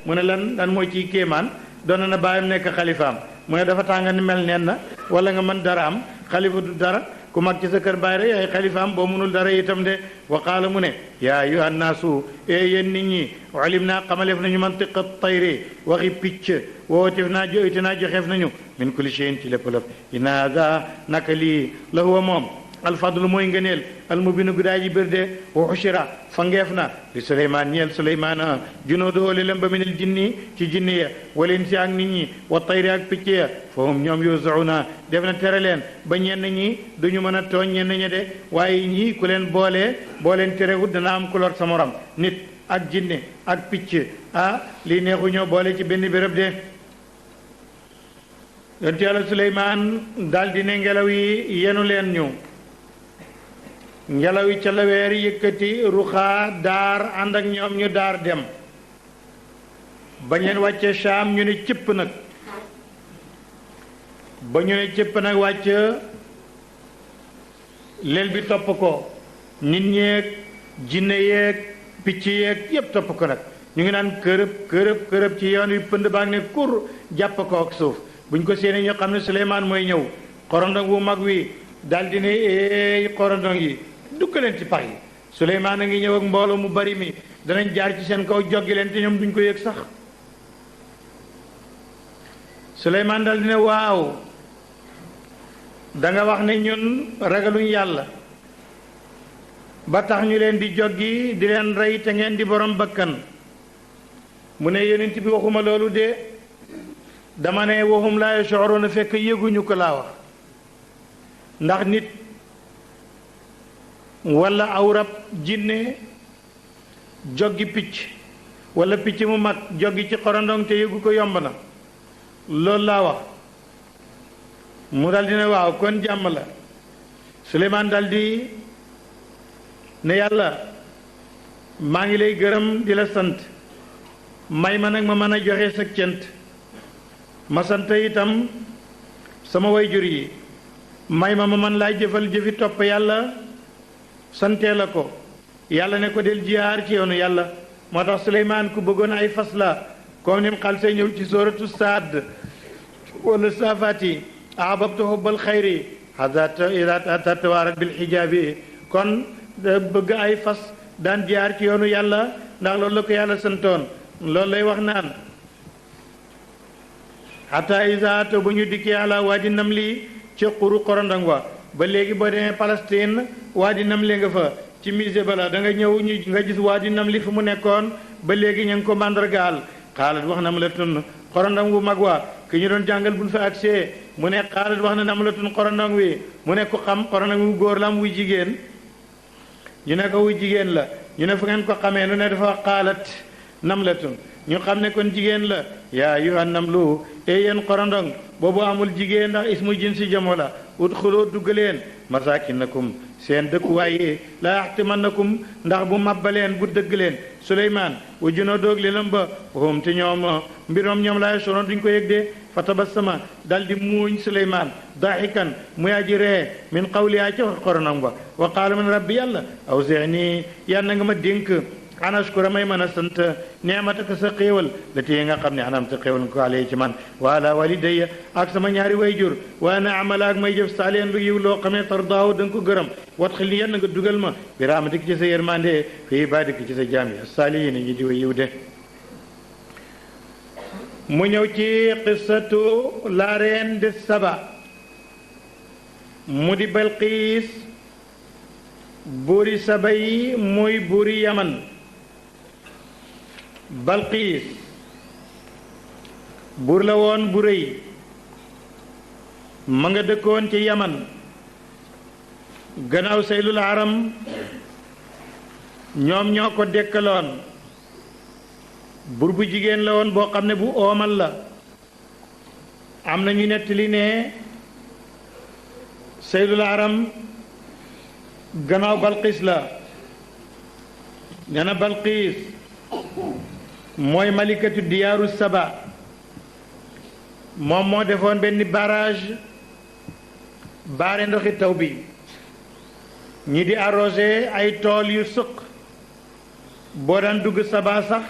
mu ne lan mooy ci kéemaan doon na bàyyam nekk xalifaam mu ne dafa tàng ni mel nen na wala nga mën dara am xalifa du dara ku mag ci sa kër bàyyi rek ay xalifaam boo mënul dara itam de wa qaala mu ne yaa ayyuha nnaasu yéen nit ñi ulim naa xamaleef nañu mantiqa tayri waxi picc wootif naa joyti naa joxeef nañu min kulli shay'in ci lépp lépp inna hada naka lii la huwa moom alfadlu mooy ngëneel almubinu gudaay ji bir de wa ushira fangeef na li suleymaan ñeel suleymaan junuuduhu lilem ba minil jinni ci jinni ya walin si ak nit ñi wa tayri ak picc ya fahum ñoom yuzauna def na tere leen ba ñenn ñi duñu mën a tooñ ñenn ñi de waaye ñii ku leen boo leen terewut dana am ku lor sa morom nit ak jinne ak picc lii neexu ñoo boole ci benn béréb de yonent Yàlla suleymaan daldi ne ngelaw yi yenu leen ñu ngelaw yi ca la weer yëkkati ruxaa daar ànd ak ñoom ñu daar dem ba leen wàcce Shaam ñu ne cëpp nag ba ñu ne cëpp nag wàcc lel bi topp ko nit ñeeg jinne yeeg picc yeeg yépp topp ko nag ñu ngi naan kërëb ci yoon wi pënd baa ngi ne kur jàpp ko ak suuf buñ ko séenee ñu xam ne Suleymaan mooy ñëw xorondong bu mag wi daldi ne eey xorondong yi dugg leen ci pax yi Suleymaan a ngi ñëw ak mbooloo mu bari mi danañ jaar ci seen kaw joggi leen te ñoom duñ ko yëg sax Suleymaan daldi ne waaw danga wax ne ñun ragaluñ yàlla ba tax ñu leen di joggi di leen rey te ngeen di borom bakkan mu ne yonent bi waxuma loolu de dama ne waxum laa yash'uruuna fekk yëguñu ko laa wax ndax nit walla aw rab jinne joggi picc walla picc mu mag joggi ci xorondong te yëgu ko yomb na loolu laa wax mu daldi ne waaw kon jàmm la Suleymaan daldi ne yàlla maa ngi lay gërëm di la sant may ma nag ma mën a joxe sa cant ma sant itam sama wayjur yi may ma mën laa jëfal jëfi topp yàlla santee la ko yàlla ne ko del jihaar ci yoonu yàlla moo tax Suleymaan ku bëggoon ay fas la comme ni mu xal see ñëw ci sooratu Saad wala saafaati ahbabtu hubbal xayri hatta idaa tatawaarat bil xijaabi kon bëgg ay fas daan jihaar ci yoonu yàlla ndax loolu la ko yàlla santoon loolu lay wax naan hatta idaa bu ñu dikkee ala waadi namli ci xuru xorondong wa ba léegi boo demee Palestine waadi namli nga fa ci musée bala da nga ñëw nga gis waadi namli fu mu nekkoon ba léegi ñu ngi ko màndargaal xaalat wax nam la tun xorondong bu mag wa ki ñu doon jàngal buñ fa agsee mu ne xaalat wax na nam la tun xorondong wi mu ne ko xam xorondong wu góor la am wuy jigéen ñu ne ko wuy jigéen la ñu ne fu ngeen ko xamee nu ne dafa xaalat nam la tun ñu xam ne kon jigéen la yaa ayyuhan namlu yéen xorondong boobu amul jigéen ndax ismu jinsi jamo la udxuloo dugg leen masakinakum seen dëkkuwaay yi la yaxtimannakum ndax bu mabbaleen bu dëgg leen Suleymaan wa junuuduhu lilam ba hum te ñoom mbiroom ñoom laa yash'uruun duñ ko yëg de fa tabassama dal di muuñ Suleymaan daaxikan muy aji ree min qawlihaa ca xorondong ba wa qaala man rabbi yàlla awzi'nii yàlla na nga ma dénk an ashkura may mën a sant neemataka sa xéewal la téye nga xam ne anam sa xéewal nga ko alee ci man wa ala walidayya ak sama ñaari wayjur wa ana amala ak may jëf saalihan lu yiw loo xam ne tardaahu da nga ko gërëm watxil ni yàlla nga dugal ma bi rahmatika ci sa yërmande fi ibadika ci sa jaam yi saalihiin ñi di way yiw de mu ñëw ci qissatu la reine de Saba mu di Balqiis buuri Saba yi muy buuri Yaman Balqiis buur la woon bu rëy ma nga dëkkoon ci Yaman gannaaw Saylul Aram ñoom ñoo ko dekkaloon buur bu jigéen la woon boo xam ne bu oomal la am na ñu nettali ne Saylul Aram gannaaw Balqiis la nee na Balqiis mooy malikatu diyaaru Saba moom moo defoon benn barrage baare ndoxi taw bi ñi di arrosé ay tool yu sëq boo daan dugg Saba sax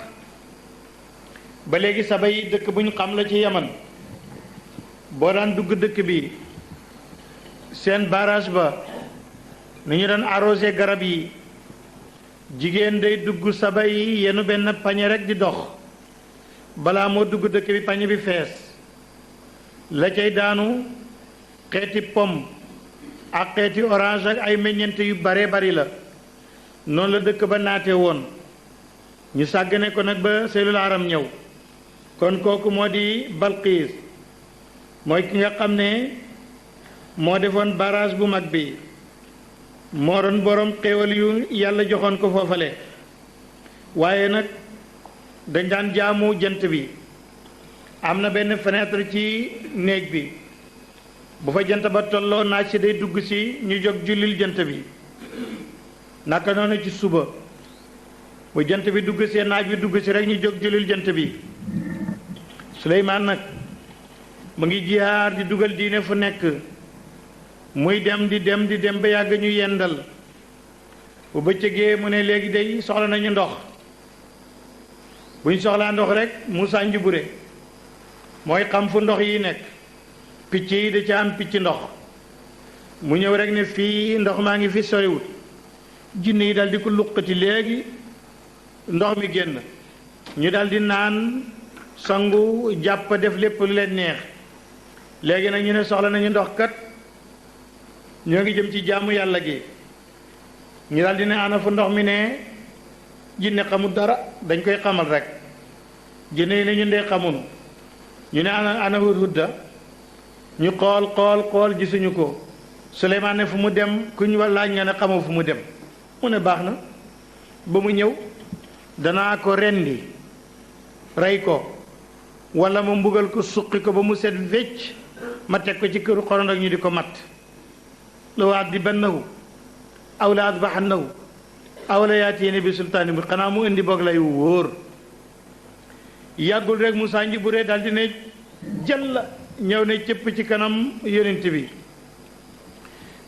ba léegi saba yi dëkk bu ñu xam la ci yaman boo daan dugg dëkk bi seen barrage ba ni ñu daan arrosé garab yi jigéen day dugg saba yi yenu benn pañe rek di dox balaa moo dugg dëkk bi pañe bi fees la cay daanu xeeti pomme ak xeeti orange ak ay meññeent yu bare bari la noonu la dëkk ba naate woon ñu sàggane ko nag ba Seydul Aram ñëw kon kooku moo di Balqiis mooy ki nga xam ne moo defoon barrage bu mag bi moo doon borom xéewal yu yàlla joxoon ko foofale waaye nag dañ daan jaamu jant bi am na benn fenêtre ci néeg bi bu fa jant ba tolloo naaj si day dugg si ñu jóg jullil jant bi naka noonu ci suba bu jant bi dugg see naaj bi dugg si rek ñu jóg jullil jant bi Suleymaan nag mu ngi jihaar di dugal diine fu nekk muy dem di dem ba yàgg ñu yendal bu bëccëgee mu ne léegi day soxla nañu ndox buñ soxlaa ndox rek Muusaa Njubure mooy xam fu ndox yi nekk picc yi da ca am picc ndox mu ñëw rek ne fii ndox maa ngi fi soriwut jinne yi dal di ko luqati léegi ndox mi génn ñu dal di naan sangu jàpp def lépp lu leen neex léegi nag ñu ne soxla nañu ndox kat ñoo ngi jëm ci jaamu yàlla gi ñu dal di ne ana fu ndox mi ne jinne xamul dara dañ koy xamal rek jinne yi ne ñu ndee xamunu ñu ne ana hudhudda ñu xool gisuñu ko Suleymaan ne fu mu dem ku ñu laaj nga ne xamoo fu mu dem mu ne baax na ba mu ñëw danaa ko rendi rey ko wala ma mbugal ko suqi ko ba mu set wecc ma teg ko ci këru xorond ak ñu di ko matt la waat di bannahu aw la adbaxannahu aw la yaatiini bi sultaani bi xanaa mu indi boog lay wóor yàggul rek Muusaa Njubure daal di ne jël ñëw ne cëpp ci kanam yonent bi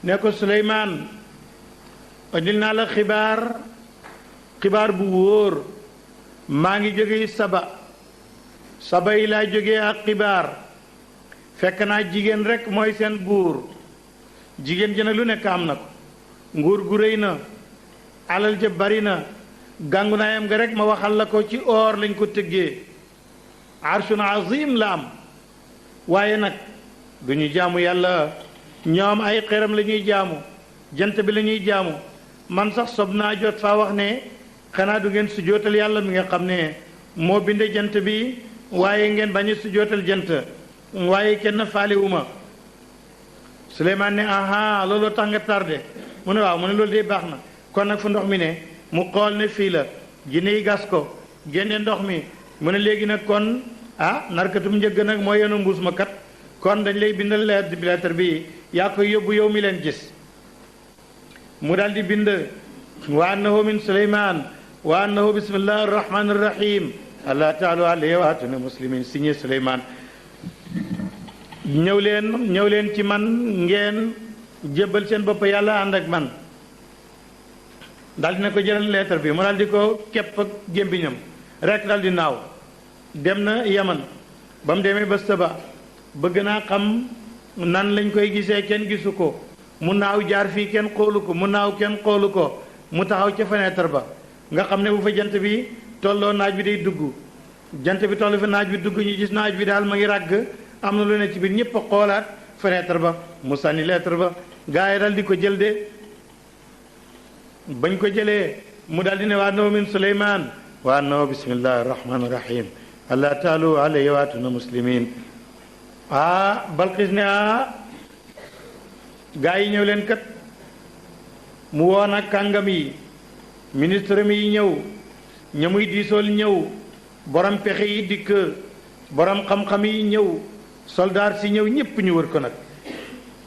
ne ko Suleymaan indil naa la xibaar bu wóor maa ngi jóge saba yi laa jógee ak xibaar fekk naa jigéen rek mooy seen buur jigéen ji nag lu nekk am na ko nguur gu rëy na alal ja bari na gàngu naayam nga rek ma waxal la ko ci or lañ ko tëggee arshun azim la am waaye nag du ñu jaamu yàlla ñoom ay xeram la ñuy jaamu jant bi la ñuy jaamu man sax sob naa jot faa wax ne xanaa du ngeen sujootal yàlla mi nga xam ne moo binde jant bi waaye ngeen bañ a sujootal jant waaye kenn faalewuma Suleymaan ne aha looloo tax nga tardé mu ne waaw mu ne loolu de baax na kon nag fu ndox mi ne mu xool ne fii la jinne yi gas ko génne ndox mi mu ne léegi nag kon narkatum njëgg nag moo yenu mbuus ma kat kon dañ lay bindal lettre bi yaa koy yóbbu yow mi leen gis mu daal di bind wa annahu min Suleymaan wa annahu bismillahi arrahmani arrahim allah taala alayhi wa atuna muslimin signé Suleymaan ñëw leen ci man ngeen jébbal seen bopp yàlla ànd ak man daal dina ko jëlal lettre bi mu daal di ko képp ak gémbiñam rek daal di naaw dem na yaman ba mu demee ba saba bëgg naa xam nan lañ koy gisee kenn gisu ko mu naaw jaar fii kenn xoolu ko mu naaw kenn xoolu ko mu taxaw ca fenêtre ba nga xam ne bu fa jant bi tolloo naaj bi day dugg jant bi toll fa naaj bi dugg ñu gis naaj bi daal ma ngi ràgg am na lu ne ci biir ñëpp a xoolaat fenêtre ba mu sànni lettre ba gaa yi dal di ko jël de bañ ko jëlee mu daal di ne waa annahu min Suleymaan wa annahu bismillahi arrahmani irrahim allah taalu alayhi wa atuna muslimin Balqis ne gaa yi ñëw leen kat mu woon ak kàngam yi ministre mi yi ñëw ña muy diisool ñëw borom pexe yi dikk borom xam-xam yi ñëw soldaar si ñëw ñépp ñu wër ko nag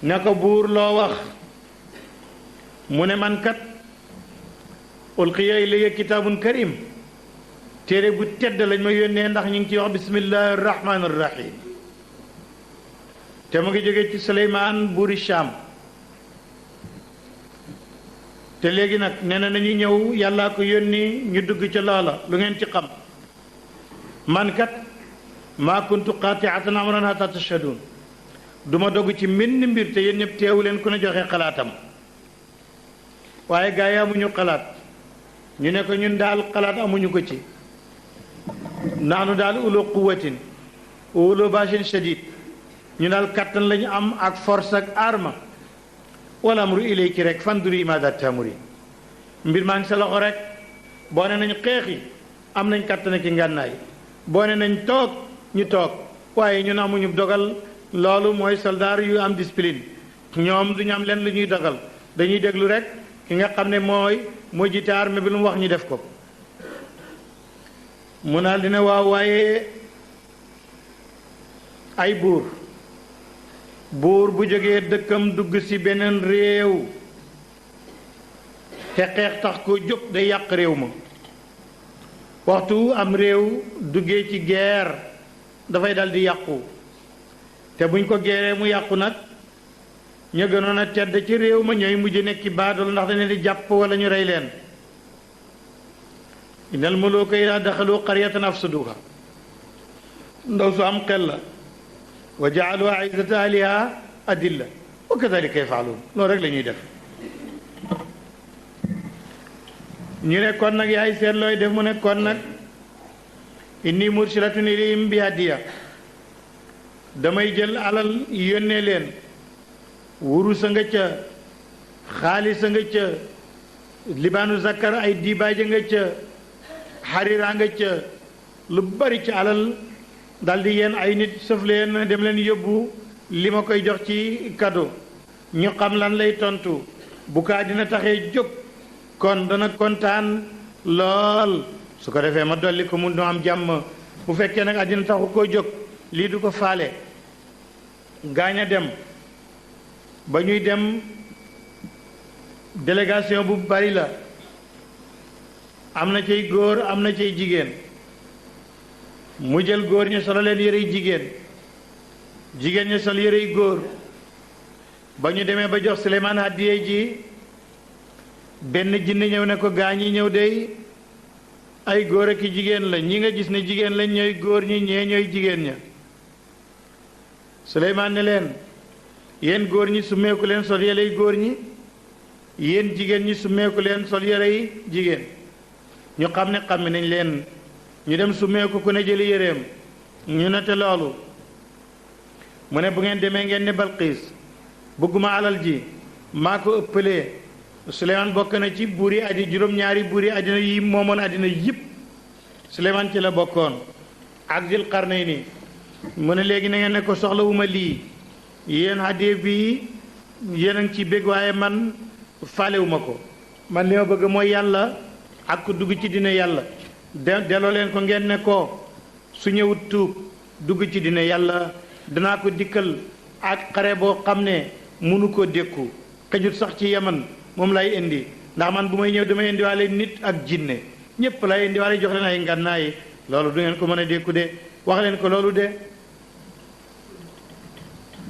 ne ko buur loo wax mu ne man kat ulqiya ilayya kitaabun karim téere bu tedd lañ ma yónnee ndax ñu ngi ci wax bismillahi rahmaani rahim te mu ngi jóge ci Suleymaan buuri Shaam te léegi nag nee na nañu ñëw yàllaa ko yónni ñu dugg ca loola lu ngeen ci xam man kat maa kuntu qaati'atan amran hatta tashhadun duma dogg ci mbenn mbir te yéen ñëpp teewu leen ku ne joxe xalaatam waaye gaa yi amuñu xalaat ñu ne ko ñun daal xalaat amuñu ko ci naanu daal ulu quwwatin ulu bashin shadid ñu daal kattan lañu am ak force ak arme wala amru ilayki rek fanduri maada tamuri mbir maa ngi sa loxo rek boo ne nañ xeexi am nañ kattan ki ngànnaay boo ne nañ toog ñu toog waaye ñun amuñu dogal loolu mooy soldaar yu am discipline ñoom duñu am leen lu ñuy dogal dañuy déglu rek ki nga xam ne mooy jiite armée bi lu mu wax ñu def ko mu naal dina waaw waaye ay buur bu jógee dëkkam dugg ci beneen réew te xeex tax ko jóg day yàq réew ma waxtu am réew duggee ci guerre dafay dal di yàqu te buñ ko geeree mu yàqu nag ñu gënoon a tedd ci réew ma ñooy mujj nekki baadool ndax dañ leen di jàpp wala ñu rey leen innal muluuka idaa daxalu qaryatan afsaduha ndaw su am xel la wa jaalu aizzata ahliha adilla wa kadalika yafaaluun loolu rek la ñuy def ñu ne kon nag yaay seet looy def mu ne kon nag inni mursilatun ilayhim bi hadiya damay jël alal yónnee leen wurus a nga ca xaalis a nga ca libaanu zakkar ay diibaaja nga ca xarira nga ca lu bari ci alal daldi yéen ay nit sëf leen dem leen yóbbu li ma koy jox ci cadeau ñu xam lan lay tontu bu kaa dina taxee jóg kon dana kontaan lool su ko defee ma dolli ko mu am jàmm bu fekkee nag àddina taxu koo jóg lii du ko faale gaañ a dem ba ñuy dem délégation bu bari la am na cay góor am na cay jigéen mu jël góor ñi solo leen yërey jigéen jigéen ñi sol yërey góor ba ñu demee ba jox Suleymaan hàddiyee ji benn jinne ñëw ne ko gaa ñi ñëw dey ay góor ak i jigéen la ñi nga gis ne jigéen lañ ñooy góor ñi ñee ñooy jigéen ña Suleymaan ne leen yéen góor ñi summeeku leen sol yërey góor ñi yéen jigéen ñi summeeku leen sol yërey jigéen ñu xam ne xam nañ leen ñu dem summeeku ku ne jëli yëreem ñu nete loolu mu ne bu ngeen demee ngeen ne Balqiis bëgguma alal ji maa ko ëppalee Suleymaan bokk na ci buuri àddina juróom-ñaari buuri àddina yi moomoon àddina yëpp Suleymaan ci la bokkoon ak Dul Qarnayni mu ne léegi na ngeen ne ko soxlawuma lii yéen hadiya bi yéen a ngi ci bég waaye man faalewuma ko man li ma bëgg mooy yàlla ak ku dugg ci dina yàlla delloo leen ko ngeen ne ko su ñëwut tuub dugg ci dina yàlla danaa ko dikkal ak xare boo xam ne mënu ko dékku xëjut sax ci yaman moom lay indi ndax man bu may ñëw damay indiwaale nit ak jinne ñépp lay indiwaale jox leen ay ngànnaay loolu du ngeen ko mën a dékku de wax leen ko loolu de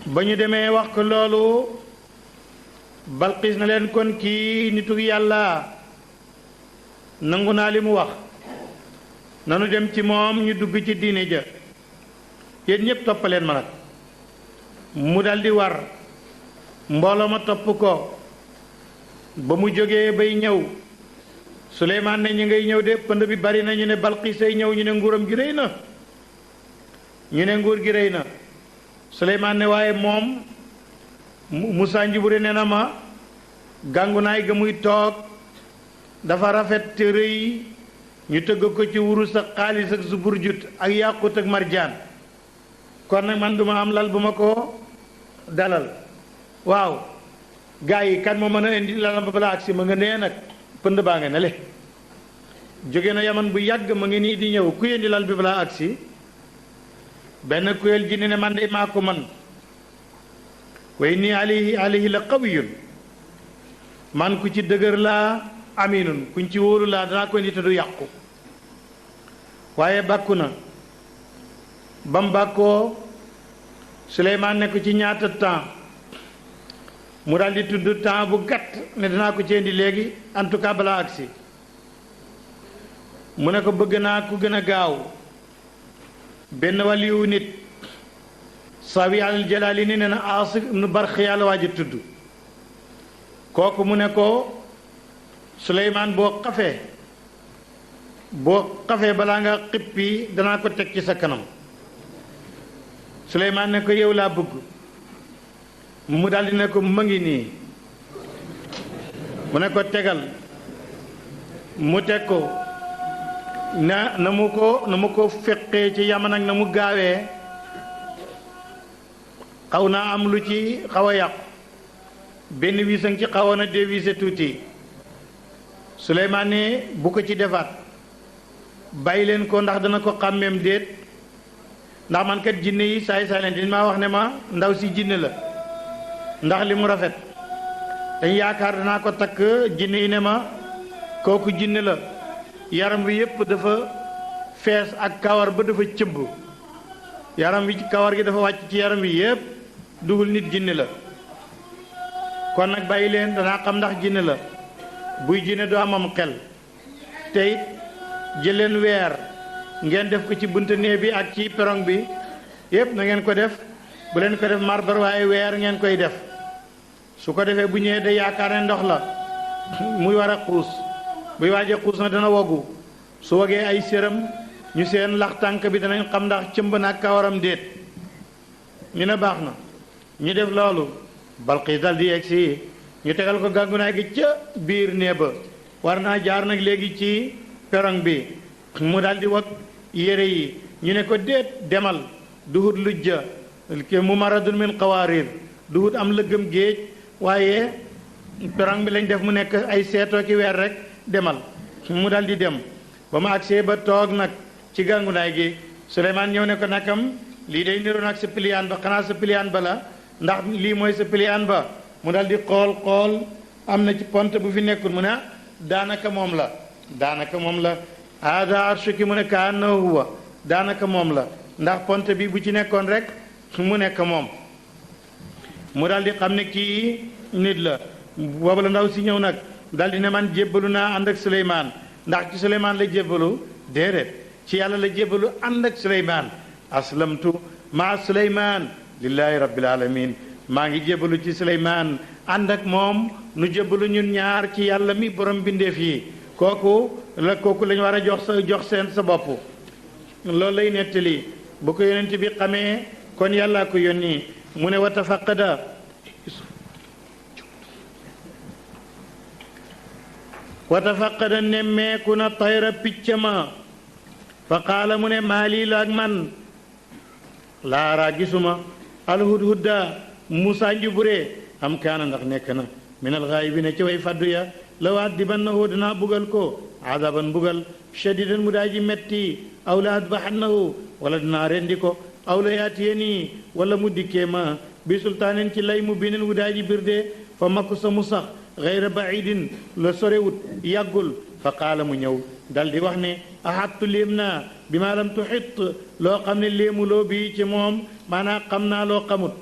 ba ñu demee wax ko loolu Balqiis na leen kon kii nitu yàlla nangu naa li mu wax nanu dem ci moom ñu dugg ci diine ja yéen ñépp toppaleen ma nag mu daldi war mbooloo ma topp ko ba mu jógee bay ñëw Suleymaan ne ñu ngay ñëw de pënd bi bari na ñu ne Balqiis ay ñëw ñu ne nguuram gi rëy na ñu ne nguur gi rëy na Suleymaan ne waaye moom Musaa Njubure nee na ma gàngunaay ga muy toog dafa rafet te rëy ñu tëgg ko ci wurus ak xaalis ak zuburjut ak yàqut ak marjaan kon nag man duma am lal bu ma ko dalal waaw gaa yi kan moo mën a indi lalam ba balaa agsi ma nga nee nag pënd baa nga ne le jóge na yaman bu yàgg ma ngi nii di ñëw ku indi lal bi balaa agsi benn kuréel ji ne man de maa ko man way nii alayhi la qawiyun man ku ci dëgër laa aminun kuñ ci wóolu laa danaa ko indi te du yàqu waaye bàkku na ba mu bàkkoo Suleymaan ne ko ci ñaata temps mu daal di tudd temps bu gàtt ne danaa ko ci indi léegi en tout cas balaa agsi mu ne ko bëgg naa ku gën a gaaw benn waliyu nit sawi al jalaali ni nee na Aasif ibnu Barxiya la waaj a tudd kooku mu ne ko Suleymaan boo xafee balaa nga xippi danaa ko teg ci sa kanam Suleymaan ne ko yow laa bëgg mu daldi ne ko ma ngi nii mu ne ko tegal mu teg ko na mu ko feqee ci Yaman ak na mu gaawee xaw naa am lu ci xaw a yàqu benn wiisang ci xawoon a dévisé tuuti Suleymaan ne bu ko ci defaat bàyyi leen ko ndax dana ko xàmmeem déet ndax man kat jinne yi saay leen dañ maa wax ne ma ndaw si jinne la ndax li mu rafet dañ yaakaar danaa ko takk jinne yi ne ma kooku jinne la yaram wi yépp dafa fees ak kawar ba dafa cëmb yaram wi ci kawar gi dafa wàcc ci yaram wi yépp dugul nit jinne la kon nag bàyyi leen danaa xam ndax jinne la buy jinne du amam xel tey jëleen weer ngeen def ko ci bunta néeg bi ak ci perong bi yépp na ngeen ko def bu leen ko def marbar waaye weer ngeen koy def su ko defee bu ñëwee da yaakaar ne ndox la muy war a xuus buy waaje xuus na dana wogu su wogee ay séram ñu seen lax tànk bi danañ xam ndax cëmb na ak kawaram déet ñu ne baax na ñu def loolu Balqiis dal di yegg si ñu tegal ko gàngunaay gi ca biir néeg ba war naa jaar nag léegi ci perong bi mu dal di wag yére yi ñu ne ko déet demal duhut lujja mu maradun min xawaarir duhut am lëggëm géej waaye perong bi lañ def mu nekk ay seetoo ki weer rek demal mu dal di dem ba ma agsee ba toog nag ci gàngunaay gi Suleymaan ñëw ne ko nakam lii day niroon ak sa piliyaan ba xanaa sa piliyaan ba la ndax lii mooy sa piliyaan ba mu dal di xool am na ci pont bu fi nekkul mu ne daanaka moom la hada arshuki mu ne kaannahu huwa daanaka moom la ndax pont bi bu ci nekkoon rek mu nekk moom mu dal di xam ne kii nit la boobu la ndaw si ñëw nag dal di ne man jébbalu naa ànd ak Suleymaan ndax ci Suleymaan la jébbalu déedéet ci yàlla la jébbalu ànd ak Suleymaan aslamtu maa Suleymaan lillahi rabbil alamin maa ngi jébbalu ci Suleymaan ànd ak moom nu jébbalu ñun ñaar ci yàlla mi borom bindeef yi kooku lañu war a jox seen sa bopp loolu lay nettali bu ko yonent bi xamee kon yàllaa ko yónni mu ne wa tafaqada nemmeeku na tayra picc ma fa qaala mu ne maa lii la ak man laaraa gisuma alhudhudda Muusaa njubure am kaana ndax nekk na min alxaayibiina ci way faddu ya la u'addibannahu danaa bugal ko adaban bugal shadidan mu daa ji metti aw la adbaxannahu wala dinaa rendi ko aw la yaatiyanii wala mu dikkee ma bi sultaanin ci lay mu binin wu daa ji birde fa makku sa mu sax gayra baidin la sorewut yàggul fa qaala mu ñëw dal di wax ne ahattu léem naa bi maa lam tuxit loo xam ne léemuloo bi ci moom maanaam xam naa loo xamut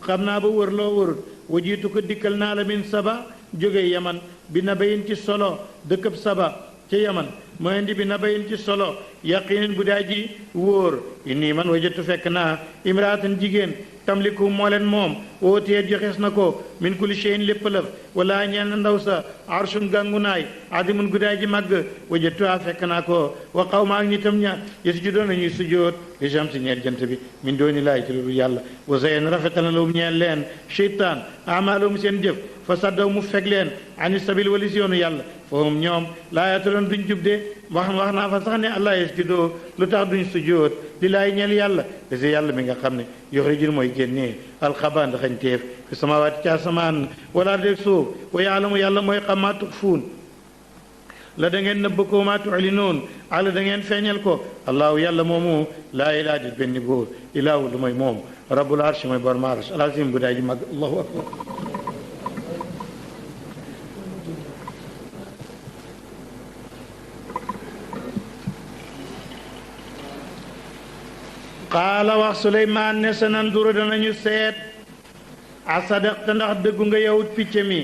xam naa ba wër loo wërut wajiitu ko dikkal naa la min saba jóge yaman bi nabayin ci solo dëkkab saba ca yaman moo indi bi nabayin ci solo yaqinin bu daa ji wóor inni man wajatu fekk naa imraatan jigéen tamliku moo leen moom wootee joxees na ko min kulli shay'in lépp lëf wala ñeel na ndaw sa arshun gàngunaay adimun guddaay ji màgg wajatuha fekk naa ko wa qawma ak nitam ña yasjudoon nañuy sujjoot li shamsi ñeel jant bi min dooni laay ci lu yàlla wa zayyana rafetal na lahum ñeel leen cheytaan amaalum seen jëf fa saddaw mu feg leen ani sabil walis yoonu yàlla fahum ñoom laa yataloon duñ jub de wax naa fa sax ne allah yasjudoo lu tax duñ sujjoot li laay ñeel yàlla dese yàlla mi nga xam ne yoxrijul mooy génnee alxabaa ndaxañteef fi samawaati ci asamaan wala deg suuf wa yaalamu yàlla mooy xam maa tuxfuun la da ngeen nëbb ko maa tuxlinoon ala da ngeen feeñal ko allahu yàlla moomu laa ilaaha di benn góor ilaahu lu mooy moom rabbul arsh mooy borom arsh alazim bu daay ji mag allahu akbar qaala wax Suleymaan ne sa nanduru danañu seet asadaqta ndax dëggu nga yow picc mi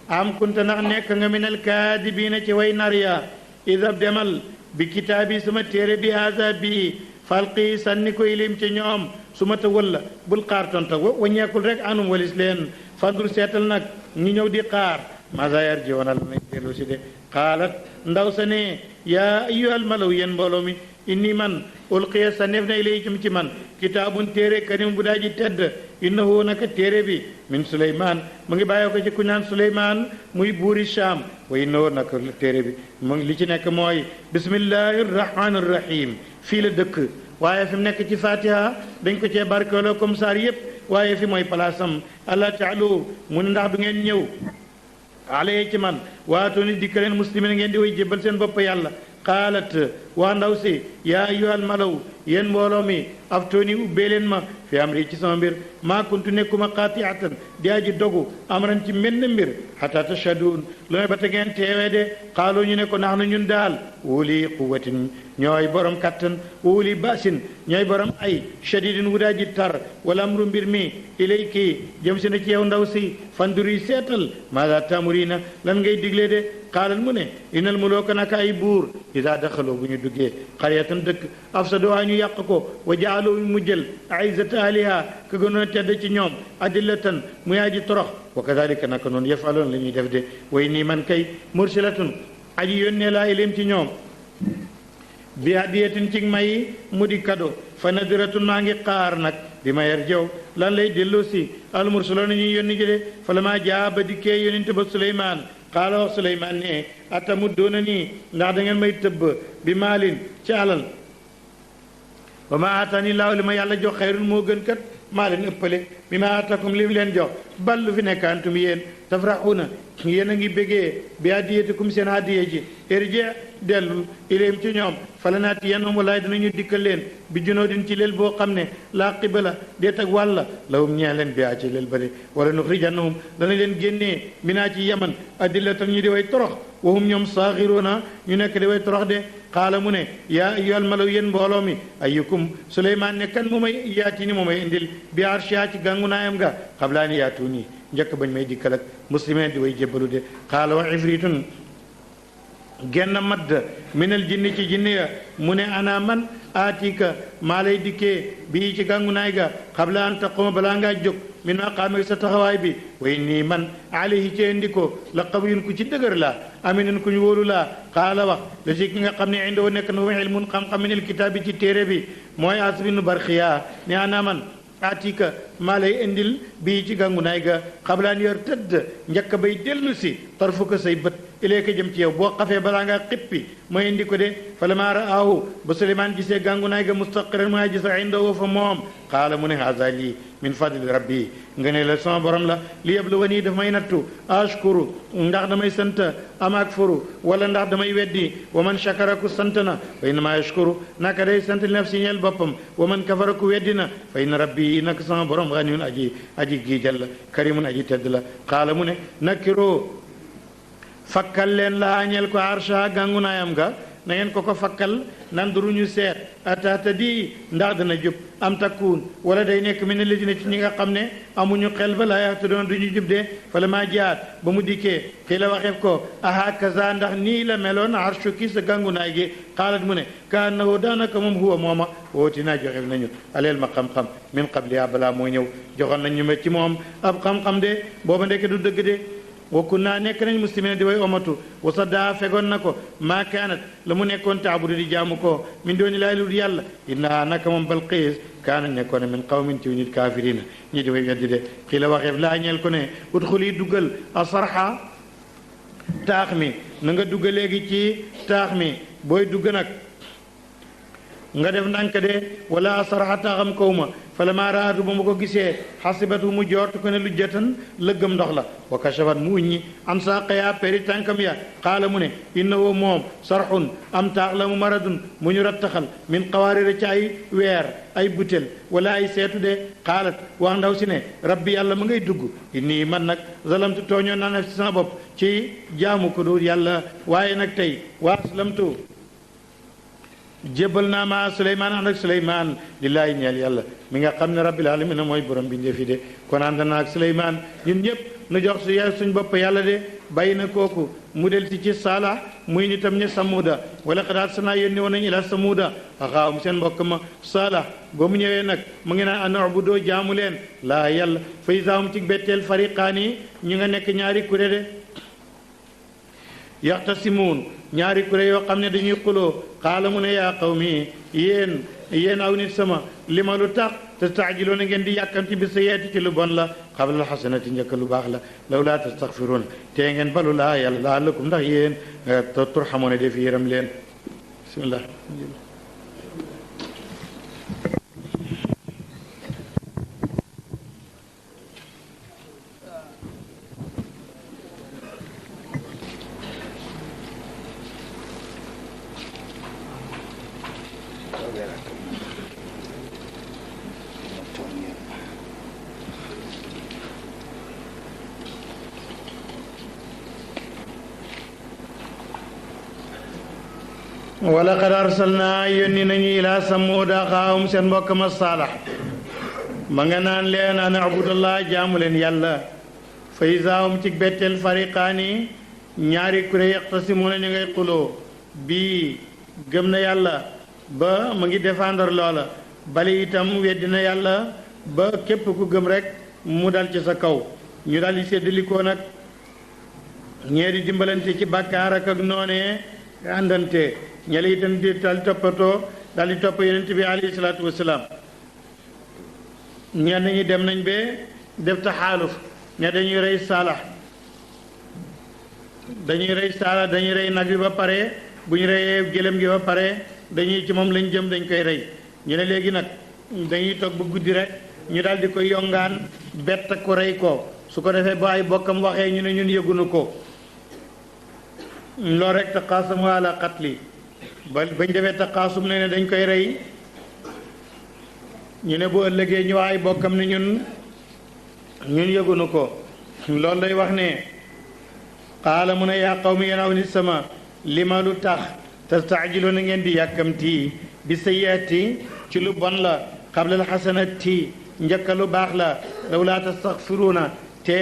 am kunta ndax nekk nga minal kaadibiina ci way nar ya idab demal bi kitaabi sama téere bi haasa bii falqi sànni ko ilim ci ñoom su ma ta wëlla bul xaar tonta waññeekul rek anum walis leen fandur seetal nag ñu ñëw di xaar masa yar ji wonal nañ dellu si de xaalat ndaw sa ne yaa ayyuhal malaw yéen mbooloo mi inni man ulqiya sa neef na ilaykum ci man kitaabun téere karim bu daa ji tedd innahu naka téere bi min suleymaan mu ngi bàyyee ko ci ku naan suleymaan muy buuri Shaam wa innahu naka téere bi mu ngi li ci nekk mooy bismillahi rahmaani rahim fii la dëkk waaye fi mu nekk ci fatiha dañ ko cee barkeeloo comme saar yépp waaye fi mooy palaasam allah taalu mu ne ndax du ngeen ñëw alaye ci man waatoo ni dikka leen muslimin ngeen di way jébbal seen bopp yàlla qaalat waa ndaw si yaa ayyuhal malaw yéen mbooloo mi aftooni ubbee leen ma fi amri ci sama mbir maa kuntu nekkuma qaatiatan di aji dogu amran ci menn mbir xata tashhaduun lu ne ba te ngeen teewee de xaaloo ñu ne ko nax na ñun daal wuli quwatin ñooy borom kattan wuli basin ñooy borom ay shadidin wu daa ji tar wala amru mbir mi ilayki jëm si na ci yow ndaw si fanduri seetal maada tamurina lan ngay digle de xaalal mu ne inal mulooka naka ay buur ida daxaloo bu ñu duggee xaryatan dëkk afsadoo ñu yàq ko wa jaaloo mu jël aizata ahliha ka gënoon a tedd ci ñoom adillatan muy aji torox wa kadalika naka noonu yafaloon la ñuy def de way nii man kay mursilatun aji yónnee laa ilim ci ñoom bi hadiyatin ci may mu di kado fa nadiratun maa ngi xaar nag bi ma yar jaw lan lay delloo si almursaloon ñuy yónni ji de fa la maa jaa ba dikkee yónninte ba Suleymaan xaala wax Suleymaan ne atamuddoona nii ndax da ngeen may tëbb bi maalin ci alal wa ma aataani laahu li ma yàlla jox xayrun moo gën kat maa leen ëppale bi ma aatakum li leen jox bal lu fi nekk antum yéen tafraxuuna yéen a ngi bégee bi hadiyatikum seen hadiye ji irji dellu ilayhim ci ñoom fala naati yennum walaay danañu dikkal leen bi junoodin ci leel boo xam ne laa qibala deet ak wàlla lahum ñee leen bi ci leel bale wala nuxrijannahum dana leen génnee minaa ci yaman adillatan ñu di way torox wahum ñoom saaxiruuna ñu nekk di way torox de xaala mu ne yaa ayyuhal malaw yéen mbooloo mi ayyukum Suleymaan ne kan mu may yaati ni mu may indil bi arshiha ci gàngu naayam ga xablaa ni yaatu nii njëkk bañ may dikkal ak muslimeen di way jébbalu de xaala wa ifritun genn madd minal jinni ci jinni ya mu ne ana man aatika maa lay dikkee bii ci gàngu naay ga xabla an taquma balaa ngaa jóg min maqaami sa taxawaay bi way nii man alayhi ci indi ko la qawiyun ku ci dëgër laa aminun ku ñu wóolu laa xaala wax la si ki nga xam ne indoo nekk na fa ilmun xam-xam minal kitaab bi ci téere bi mooy asbinu barxiya ne ana man aatika maa lay indil bii ci gàngu naay ga xablaan yor tëdd njëkk bay dellu si tarfu ko say bët ileeka jëm ci yow boo xafee balaa ngaa xippi ma indi ko de fa lama raahu ba Suleymaan gisee gàngu naay ga mustaqiran mu gis indoo fa moom xaala mu ne haza lii min fadli rabbi nga ne la sama borom la li yabluwanii daf may nattu ashkuru ndax damay sant am akfuru wala ndax damay weddi wa man shakara ku sant na fa innama yashkuru naka day sant li nafsi ñeel boppam wa man kafara ku weddi na fa inna rabbi naka sama borom ganiyun aji giijal la karimun aji tedd la xaala mu ne nakiroo fakkal leen la añeel ko arsha gàngu naayam ga na ngeen ko fakkal nan duruñu seet ataata di ndax dana jub am takkuun wala day nekk mi ne ladina ci ñi nga xam ne amuñu xel ba laa yaxtu doon duñu jub de fala maa jaat ba mu dikkee xii la waxeef ko aha kaza ndax nii la meloon arshu ki sa gàngu naay gi xaalat mu ne ka annahu daanaka moom huwa mooma wooti naa joxef nañu aleel ma xam-xam min qabli balaa moo ñëw joxoon nañ ñu met ci moom ab xam-xam de booba ndekk du dëgg de wa kunna nekk nañ muslimina di way omatu wa saddaa fegoon na ko maa kaanat la mu nekkoon taabudu di jaamu ko min dooni laay lu yàlla inna naka moom Balqiis kaana nekkoon min qawmin ci nit kaafirina ñi di way weddi de xii la waxeef laa ñeel ko ne udxuli duggal asarxa taax mi na nga dugg léegi ci taax mi booy dugg nag nga def ndànk de wala asarxa taaxam kaw ma fala maa raatu ba mu ko gisee xasibatu mu joortu ko ne lu jëtan lëggam ndox la wa kashafat mu uññi an saaqaya peri tànkam ya xaala mu ne innahu moom sarxun am taax la mu maradun mu ñu rattaxal min qawaarira ci ay weer ay butel wala ay seetu de xaalat wax ndaw si ne rabbi yàlla ma ngay dugg inni man nag zalamtu tooñoon naa naf si sama bopp ci jaamu ko dul yàlla waaye nag tey waa aslamtu jébbal naa ma Suleymaan ànd ak Suleymaan lillaahi ñeel yàlla mi nga xam ne rabbil aalamiina mooy borom bi ndeefi de kon ànd naa ak Suleymaan ñun ñëpp nu jox su yaay suñ bopp yàlla de bàyyi na kooku mu del si ci Salah muy nitam ña Samuuda wala qad arsalnaa yónni woon nañu ila Samuuda axaahum seen mbokk ma Salah ba mu ñëwee nag mu ngi naan an ubudoo jaamu leen laa yàlla fa izaa hum ci betteel fariqaani ñu nga nekk ñaari kuré de yaxtasimuun ñaari kuré yoo xam ne dañuy xuloo xaala mu ne yaa qawmi yéen aw nit sama li ma lu tax tastaajiloona ngeen di yàkkamti bi sayyi'ati ci lu bon la qabla alxasanati njëkk lu baax la lawlaa tastaxfiruuna tee ngeen balu laa yàlla la'allakum ndax yéen turhamuuna def yërëm leen bismillah wala qad arsalnaa yónni nañu ilaa samuuda axaahum seen mbokk ma Saalax ma nga naan leen an abudallah jaamu leen yàlla fa izaa hum ci betteel fariqaani ñaari kuré yaxtasimuuna ñu ngay xuloo bii gëm na yàlla ba mu ngi défendre loola bale itam weddi na yàlla ba képp ku gëm rek mu dal ci sa kaw ñu dal di séddalikoo nag ñee di dimbalante ci bàkkaar ak noonee àndante ñale itam di dal toppatoo dal di topp yonent bi alayhi salaatu wasalaam ñenn ñi dem nañ ba def taxaaluf ne dañuy rey Saalax dañuy rey nag bi ba pare bu ñu reyee gëlëm gi ba pare dañuy ci moom lañ jëm dañ koy rey ñu ne léegi nag dañuy toog ba guddi rek ñu daal di koy yongaan bett ko rey ko su ko defee ba ay bokkam waxee ñu ne ñun yëgunu ko loolu rek taqaasamu ala qatli bañ defee taqaasum ne dañ koy rey ñu ne bu ëllëgee ñu ay bokkam ne ñun yëgunu ko loolu lay wax ne qaala mu ne yaa qawmi yéen aw nit sama lima lu tax tastaajiluuna ngeen di yàkkamti bi sayyi'ati ci lu bon la qabla alxasanati njëkka lu baax la lawlaa tastaxfiruuna te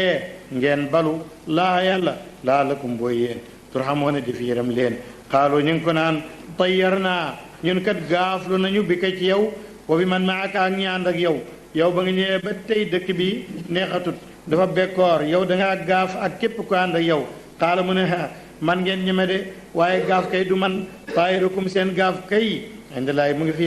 ngeen balu laa yàlla laalakum booy yéen turhamuuna di fi yërëm leen xaalu ñu ngi ko naan tayyarnaa ñun kat gaaflu nañu bi ka ci yow wa bi man maaka ak ñi ànd ak yow ba nga ñëwee ba tey dëkk bi neexatut dafa bekkoor yow dangaa gaaf ak képp ko ànd ak yow xaala mu ne man ngeen ñeme de waaye gaaf kay du man taayirukum seen gaaf kay indalaay mu ngi fi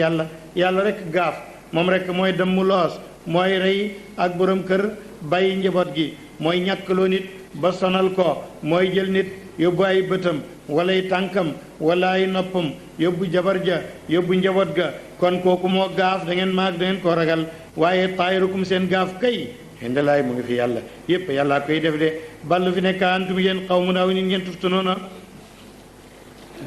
yàlla rek gaaf moom rek mooy dëmm loos mooy rey ak borom kër bàyyi njaboot gi mooy ñàkkaloo nit ba sonal ko mooy jël nit yóbbu ay bëtam wala ay tànkam wala ay noppam yóbbu jabar ja yóbbu njaboot ga kon kooku moo gaaf da ngeen maag da ngeen koo ragal waaye taayirukum seen gaaf kay indalaay mu ngi fi yàlla yépp yàllaa koy def de ballu fi nekk antum yéen qawmun aw nit ngeen tuftanoona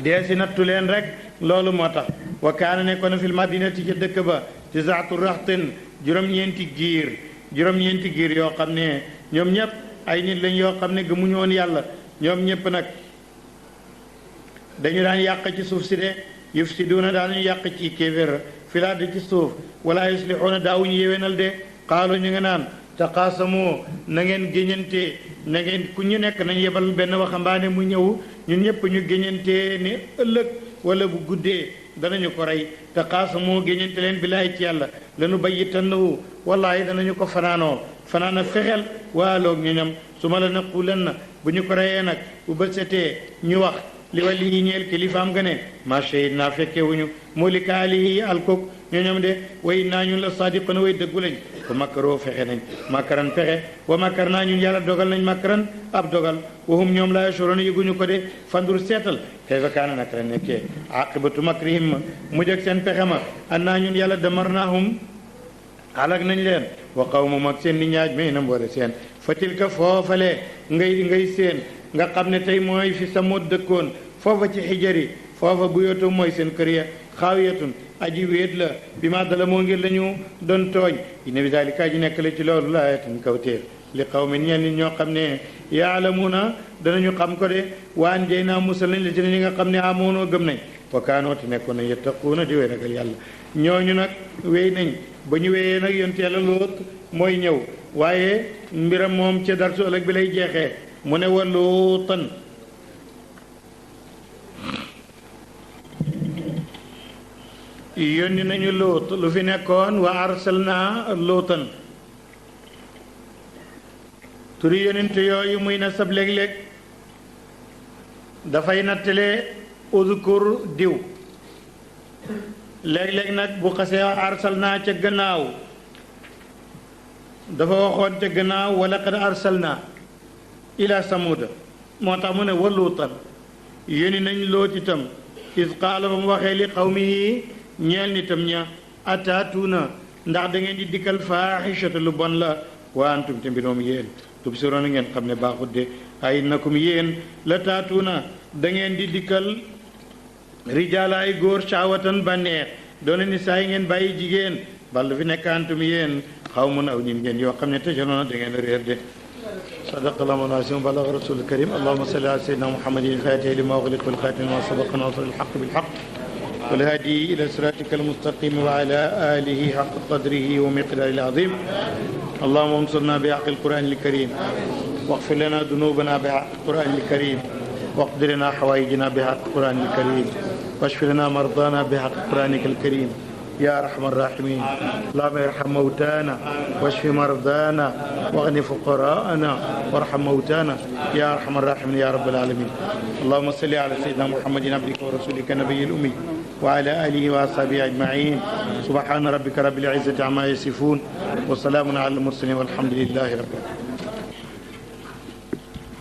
dee si nattu leen rek loolu moo tax wa kaana nekkoon na fil madinati ca dëkk ba tisaatu raxtin juróom-ñeenti giir yoo xam ne ñoom ñëpp ay nit lañ yoo xam ne gëmuñu woon yàlla ñoom ñëpp nag dañu daan yàq ci suuf si de yufsiduuna daanuñu yàq ci kéeféer fil ardi ci suuf wala yuslixuuna daawuñu yéwénal de xaalu ñu nga naan taqaasamoo na ngeen géñante na ngeen ku ñu nekk nañ yebal benn waxambaane mu ñëw ñun ñëpp ñu géñante ne ëllëg wala bu guddee danañu ko rey taqaasamoo géñante leen billaay ci yàlla lanu bayyitannahu wallaahi danañu ko fanaana fexeel waaloog ñu ñam su ma la naqulan bu ñu ko reyee nag bu bët setee ñu wax li wali yi ñeel kilifaam ga ne ma shahid naa fekkewuñu moo li kaalihi alkook ñooñom de way naa ñun la sadiquna way dëggu lañ ko makkaroo fexe nañ makkaran pexe wa makkar naa ñun yàlla dogal nañ makkaran ab dogal wahum ñoom la yashuruna yëguñu ko de fandur seetal kayfa kaana naka la nekkee aqibatu makrihim mu jëg seen pexe ma an naa ñun yàlla damarnaahum alag nañ leen wa qawmum ak seen li ñaaj may na mboole seen fa tilka foofale ngay seen nga xam ne tey mooy fi Samuud dëkkoon foofa ci xijari foofa bu yootu mooy seen kër ya xaawiyatun aji wéet la bi ma dala moo ngir lañu doon tooñ inna bi daalika aji nekk la ci loolu la ayatan kawtéer li qawmin ñenn nit ñoo xam ne yaalamuuna danañu xam ko de waan jey naa musal nañ la ci ñi nga xam ne amoonoo gëm nañ wa kaanoo te nekkoon nañ yattaquuna di way ragal yàlla ñooñu nag wéy nañ ba ñu wéyee nag yonte yàlla Luut mooy ñëw waaye mbiram moom ca darsu ëllëg bi lay jeexee mu ne wa Luutan yónni nañu Luut lu fi nekkoon wa arsalna luutan turi yonent yooyu muy na sab léeg-léeg dafay nattale uzkur diw léeg-léeg nag bu xasee arsalna ca gannaaw dafa waxoon ca gannaaw wa laqad arsalna ila samuda moo tax mu ne wa luutan yónni nañ Luut itam is qaala ba mu waxee li qawmihi ñeel nitam ña ataatuuna ndax da ngeen di dikkal faaxishata lu bon la wa antum te mbiroom yéen tubsiroona ngeen xam ne baaxut de ay innakum yéen la taatuuna da ngeen di dikkal rijaala ay góor caawatan bànneex doona ni saa yi ngeen bàyyi jigéen bal fi nekk antum yéen xaw mun aw nit ngeen yoo xam ne tëjaloona da ngeen réer de sadaqallahu al-aziim balaga rasul karim allahumma salli ala sayyidina muhammadin al-fatihi lima ughliqa wal khatimi lima sabaqa nasir al-haqq bil haqq wal hadi ila siratika al-mustaqim wa ala alihi haqqa qadrihi wa miqdarihi al-azim اللهم انصرنا بحق القرآن الكريم واغفر لنا ذنوبنا بحق القرآن الكريم واقض لنا حوائجنا بحق القرآن الكريم واشف لنا مرضانا بحق قرآنك الكريم يا أرحم الراحمين اللهم ارحم موتانا واشف مرضانا واغن فقراءنا وارحم موتانا يا أرحم الراحمين يا رب العالمين اللهم صل على سيدنا محمد عبدك ورسولك النبي الأمي وعلى آله وأصحابه أجمعين سبحان ربك رب العزة عما يصفون وسلام على المرسلين والحمد لله رب العالمين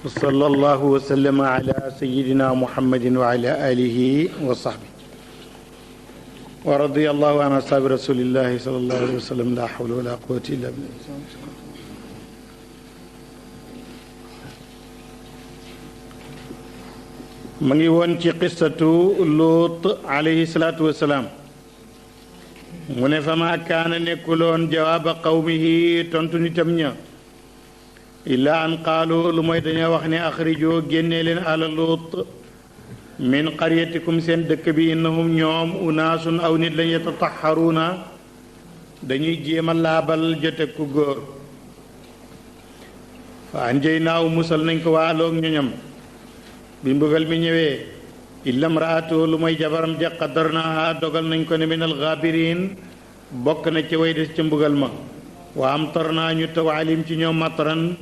وصلى الله وسلم على سيدنا محمد وعلى آله وصحبه ورضي الله عن أصحاب رسول الله صلى الله عليه وسلم لا حول ولا قوة إلا بالله ma ngi woon ci qissatu Luut alayhi salaatu wasalaam mu ne fa ma kaana nekkuloon jawaaba qawmihi tontu nitam ña illaa an qaalu lu mooy dañoo wax ne axrijoo génnee leen ala Luut min qaryatikum seen dëkk bi innahum ñoom unaasun aw nit lañ yatataxaruuna dañuy jéem a laabal jote ku góor fa anjaynaahu musal nañ ko waaloog ñoñam bi mbugal mi ñëwee illa mraatu lu mooy jabaram ja qaddarnaaha dogal nañ ko ne min alxaabiriin bokk na ci way des ca mbugal ma wa amtarnaa ñu taw alim ci ñoom mataran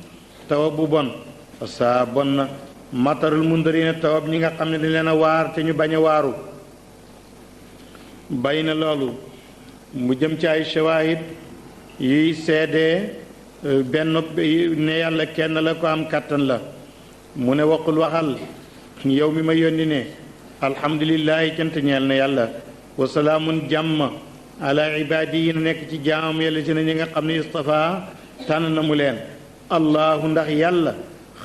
tawa bu bon fa saa bon na matarul mundarina tawab ñi nga xam ne dañ leen a waar te ñu bañ a waaru bay na loolu mu jëm ci ay shawaahid yuy seede benn ne yàlla kenn la ko am kàttan la mu ne waqul waxal yow mi ma yónni ne alhamdulillahi cant ñeel na yàlla wa salaamun jàmm ala ibaadi yi nekk ci jaamam yàlla si na ñi nga xam ne istafa tànn na mu leen allahu ndax yàlla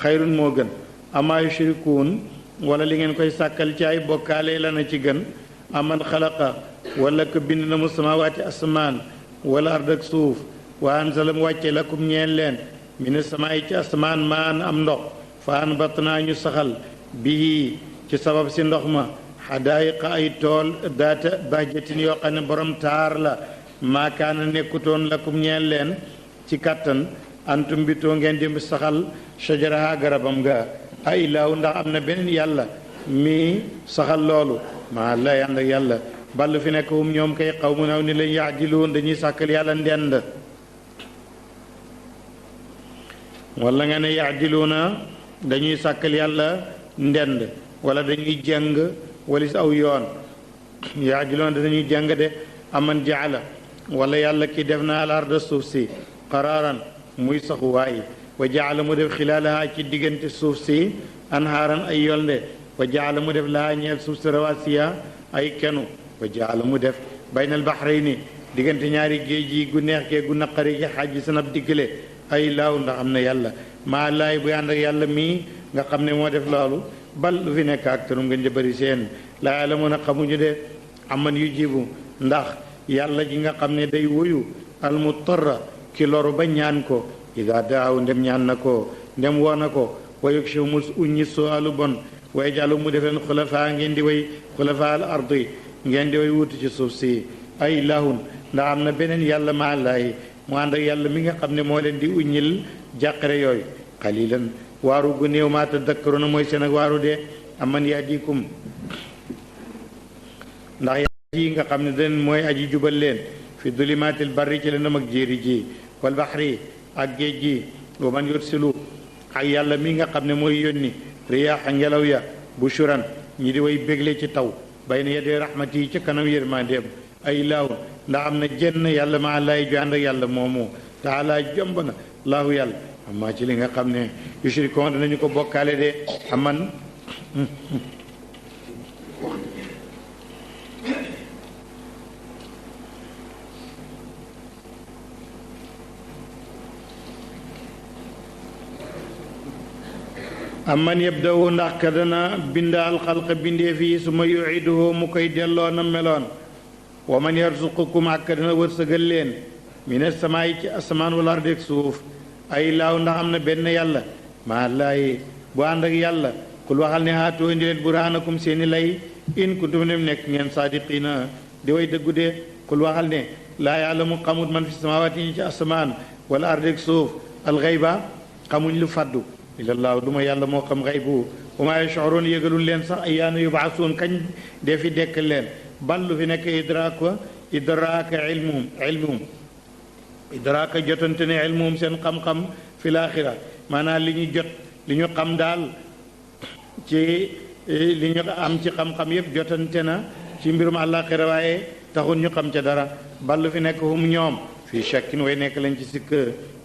xayrun moo gën amaa yushrikuun wala li ngeen koy sàkkal ci ay bokkaale la na ci gën aman xalaqa wala ko bind na mu samawaati asmaan wala ard ak suuf wa anzala mu wàcce lakum ñeel leen mina samaayi ci asmaan maan am ndox fa anbatnaa ñu saxal bii ci sabab si ndox ma xadaayiqa ay tool daata bahjatin yoo xam ne borom taar la maakaana nekkutoon lakum ñeel leen ci kàttan antum bitoo ngeen di saxal shajaraha garabam ga a ilaahu ndax am na beneen yàlla mi saxal loolu maa la yànd ak yàlla ballu fi nekk hum ñoom kay xaw mu naw ni lañ yaadiluun dañuy sàkkal yàlla ndend wala nga ne yaadiluuna dañuy sàkkal yàlla ndend wala dañuy jàng walis aw yoon yaadiluuna dañuy jàng de aman jaala wala yàlla ki def na al arda suuf si qaraaran muy saxuwaay wa jaala mu def xilaalaha ci diggante suuf si anhaaran ay yolnde wa jaala mu def laha ñeel suuf si rawasiya ay kenu wa jaala mu def baynal bahrayni diggante ñaari géej yi gu neex kee gu naqari ci xaaj sanab diggale ay laaw ndax am na yàlla maa laay bu ànd ak yàlla mii nga xam ne moo def loolu bal lu fi nekk ak tarum ngeen di bëri seen laa yàlla mën a xamuñu de aman yu jibu ndax yàlla ji nga xam ne day wuyu almutarra ki loru ba ñaan ko ida daaw ndem ñaan na ko ndem woo na ko wayug si mu uññi sualu bon way jàllu mu def leen xulafaa ngeen di way xulafaa al ardi ngeen di way wutu ci suuf si ay lahun ndax am na beneen yàlla maa laay mu ànd ak yàlla mi nga xam ne moo leen di uññil jàqare yooyu xalilan waaru gu néew maa tadakkaruna mooy seen ak waaru de aman yahdikum ndax yi nga xam ne den mooy aji jubal leen fi dulimaatil barri ci lëndëm ak jéeri ji wal baxri ak géej gi wa man yursilu ak yàlla mi nga xam ne mooy yónni riyaaxa ngelaw ya bushuran ñi di way bégle ci taw bayna yadee rahmati yi ci kanam yërmandeem ay laawun ndax am na jenn yàlla ma lay ju ànd ak yàlla moomu taala jomb na laahu yàlla amma ci li nga xam ne yushrikoon danañu ko bokkaale de aman amman yabda'u ndax ka dana bindaal xalqa bindee fii su ma yu'iduhu mu koy delloo na meloon wa man yarzuqukum ak ka dana wërsëgal leen mina samaayi ci asamaan wala ardi ak suuf ay laaw ndax am na benn yàlla maa laay bu ànd ak yàlla kul waxal ne haatu indi leen burhaanakum seeni lay in kuntum nem nekk ngeen saadiqiina di way dëggu de kul waxal ne laa yaalamu xamut man fi samaawaati ñi ci asamaan wala ardi ak suuf alxayba xamuñ lu faddu ilallaahu duma yàlla moo xam xaybu wa maa yash'uruun yëgalul leen sax ayyaana yub'asuun kañ dee fi dekkal leen ballu fi nekk idraaka ilmuhum idraaka jotante ne ilmuhum seen xam-xam fi laaxira maanaam li ñu jot li ñu xam daal ci li ñu am ci xam-xam yëpp jotante na ci mbirum àllaaxira waaye taxul ñu xam ca dara ballu fi nekk hum ñoom fii shakkin way nekk lañ ci sikk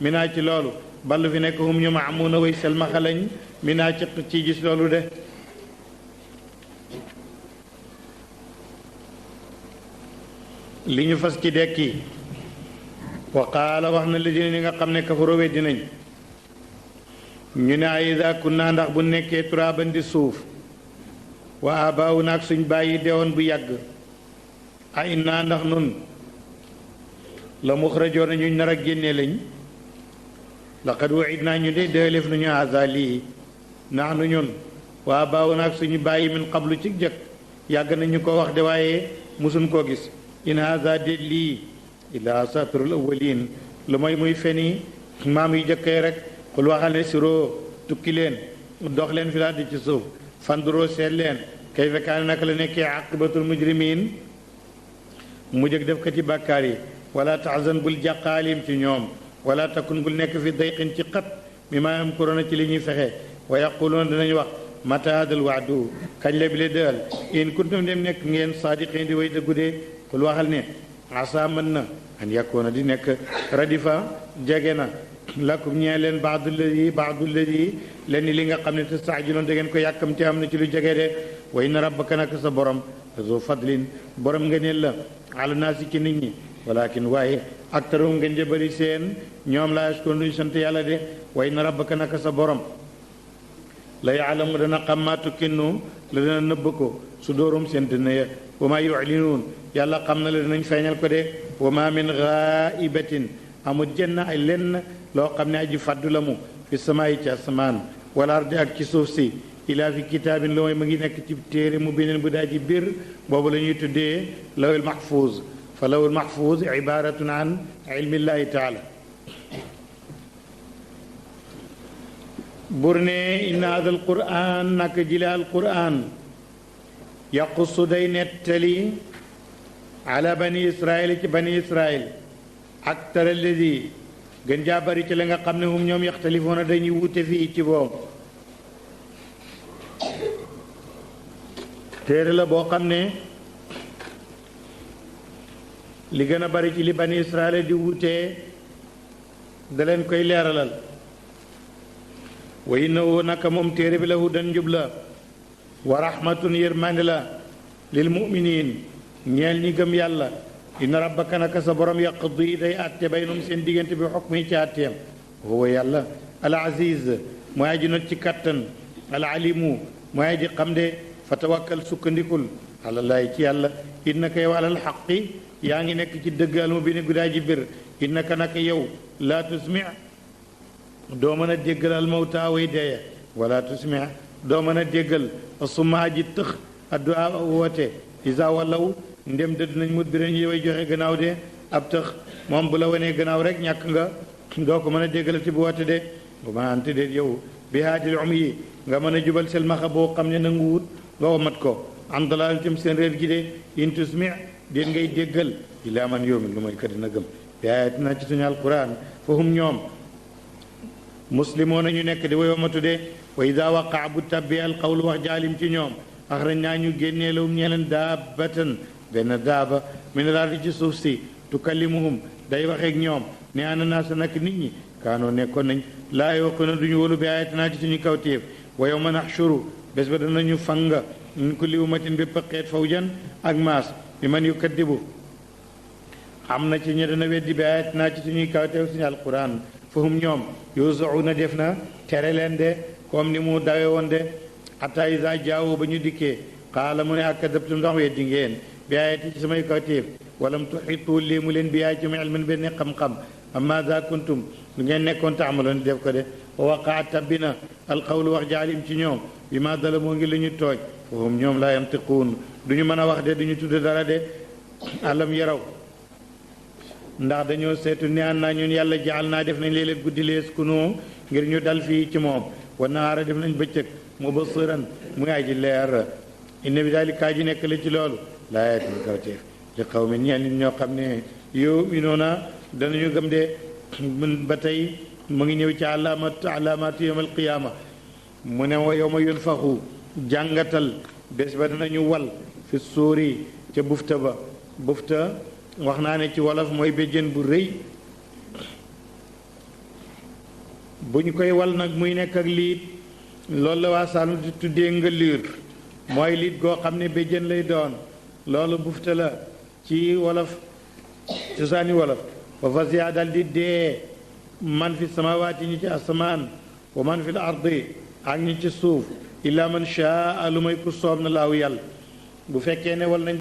minaa ci loolu ballu fi nekk hum ñu maamuuna way selmaxa lañ minaa ci gis loolu de li ñu fas ci dekki wa qaala wax na ladina ñi nga xam ne kafaroo weddi nañ ñu ne ay ida kunna ndax bu nekkee turaaban di suuf wa abaawu naag suñ bàyyi deewoon bu yàgg a inna ndax nun la muxrajoona ñu nar a génne lañ laqad waid naa ñu de dëlef nañu haza lii nax nu ñun wa abaawu naag suñu bàyyi min qablu ci jëkk yàgg nañu ko wax de waaye musuñ koo gis in haza de lii illa asatirul awwalin lu mooy muy feni maam yu jëkkee rek xul waxal ne siroo tukki leen dox leen fi di ci suuf fanduroo seet leen kayfa kaane naka la nekkee aqibatul mujrimin mu jëg def kati bàkkaar yi wala tahzan bul jàqaalim ci ñoom wala takun bul nekk fi dayqin ci xat mi maa am korona ci li ñuy fexe wa yaquluuna dinañ wax mata hadal waadu kañ la bi le dëal in kuntum dem nekk ngeen saadiqin di way dëggu de xul waxal ne asa mën na an yakkoona di nekk radifa jege na lakum ñee leen baadu ladi leen li nga xam ne te staajiloon da ngeen ko yàkkamte am na ci lu jege de wa inna rabbaka nag sa borom zo fadlin borom ngëneel la ala naasi ci nit ñi walakin waaye aktarum ngeen de bëri seen ñoom laa yashkuruun duñu sant yàlla de wa inna rabbaka nag sa borom la yaalamu dana xam maa tukinnu la dana nëbb ko su dóorum seen dënn ya wa maa yuclinuun yàlla xam na la dinañ feeñal ko de wa maa min gaa'ibatin amul jenn ay lenn loo xam ne aji fàddu la mu fi samaayi ci asamaan wala ardi ak ci suuf si ilaa fi kitaabin lu mooy mu ngi nekk ci téere mu bineen bu daa ji biir boobu la ñuy tuddee lawil mahfuuz fa lawil mahfuuz ibaratun an ilmillahi taala bur ne inna hada al quran naka jile al quran yaqussu day nettali ala bani israil ci bani israil aktar alladi gën jaa bari ci la nga xam ne hum ñoom yaxtalifuuna dañuy wute fii ci boom téere la boo xam ne li gën a bari ci li bani israil di wutee da leen koy leeralal wa innahu naka moom téere bi la hudan njub la wa rahmatun yërmande la lil muminin ñeel ñi gëm yàlla inna rabbaka naka sa borom yaqdi day àtte baynum seen diggante bi xukmi ci àtteem huwa yàlla al aziz mooy aji not ci kattan al alimu mooy aji xam de fa tawakkal sukkandikul alallaay ci yàlla innaka yow alal xaqi yaa ngi nekk ci dëgg al mubin guddaa ji bir innaka naka yow laa tusmi doo mën a déggal al mawta way deeye wala tusmi doo mën a déggal summa aji tëx addu'a woote isa wallaw ndem dëdd nañ mut bi nañ way joxe gannaaw de ab tëx moom bu la wanee gannaaw rek ñàkk nga doo ko mën a déggalati bu woote de bu ma ante déet yow bi haadil um yi nga mën a jubal sel maxa boo xam ne nangu wut nga womat ko am dalalatim seen réer gi de in tusmi déen ngay déggal illaa man yoomin lu may ka dina gëm bi ayatina ci suñu alquran fahum ñoom muslimoon ñu nekk di woyomatu de wa ida waqaa bu tabbi al qawlu wax jaalim ci ñoom axrañ naa ñu génnee lawum ñeleen daabatan benn daaba min al-ardi ci suuf si tukallimuhum day waxeek ñoom ne ana naa sa nak nit ñi kaanoo nekkoon nañ laa yuqinuuna duñu wóolu bi ayatina ci suñu kawtéef wa yawma naxshuru bés ba danañu fanga min kulli ummatin bépp xeet fawjan ak maas bi man yukaddibu am na ci ñi dana weddi bi ayatina ci suñuy kawtéef suñu alquran fahum ñoom yuzauna def na tere leen de comme ni mu dawe woon de hatta iza jaawu ba ñu dikkee qaala mu ne akadabtum ndax weddi ngeen bi ayati ci samay kawtéef walam tuxitu lii mu leen bi yaay ci mu ilmin benn xam-xam amma za kuntum lu ngeen nekkoon taamaloon def ko de wa waqaa tabbina alqawlu wax jaalim ci ñoom bi ma dala moo ngi la ñu tooj fahum ñoom laa yamtiquun du ñu mën a wax de du ñu tudd dara de alam yaraw ndax dañoo seetu ne an naa ñun yàlla jaal naa def nañ léeg-léeg guddi lees kunu ngir ñu dal fii ci moom wa nahaara def nañ bëccëg mubasiran muy aji leer inna bi daalika ji nekk la ci loolu laayatin kawteef li qawmin ñeen nit ñoo xam ne yu'minuuna danañu gëm de ba tey mu ngi ñëw ci alaamaatu yawm alqiyaama mu ne wa yawma yunfaxu jàngatal bés ba danañu wal fi suuri ca bufta ba bufta wax naa ne ci wolof mooy béjjén bu rëy bu ñu koy wal nag muy nekk ak liit loolu la waa Saalum di tuddee ngëliir mooy liit goo xam ne béjjén lay doon loolu bufta la ci wolof cosaani wolof wa fasiya dal di dee man fi samawaati ñi ci asamaan wa man fi l ardi ak ñi ci suuf illa man shaa lu may ku soob na laahu yàlla bu fekkee ne wal nañ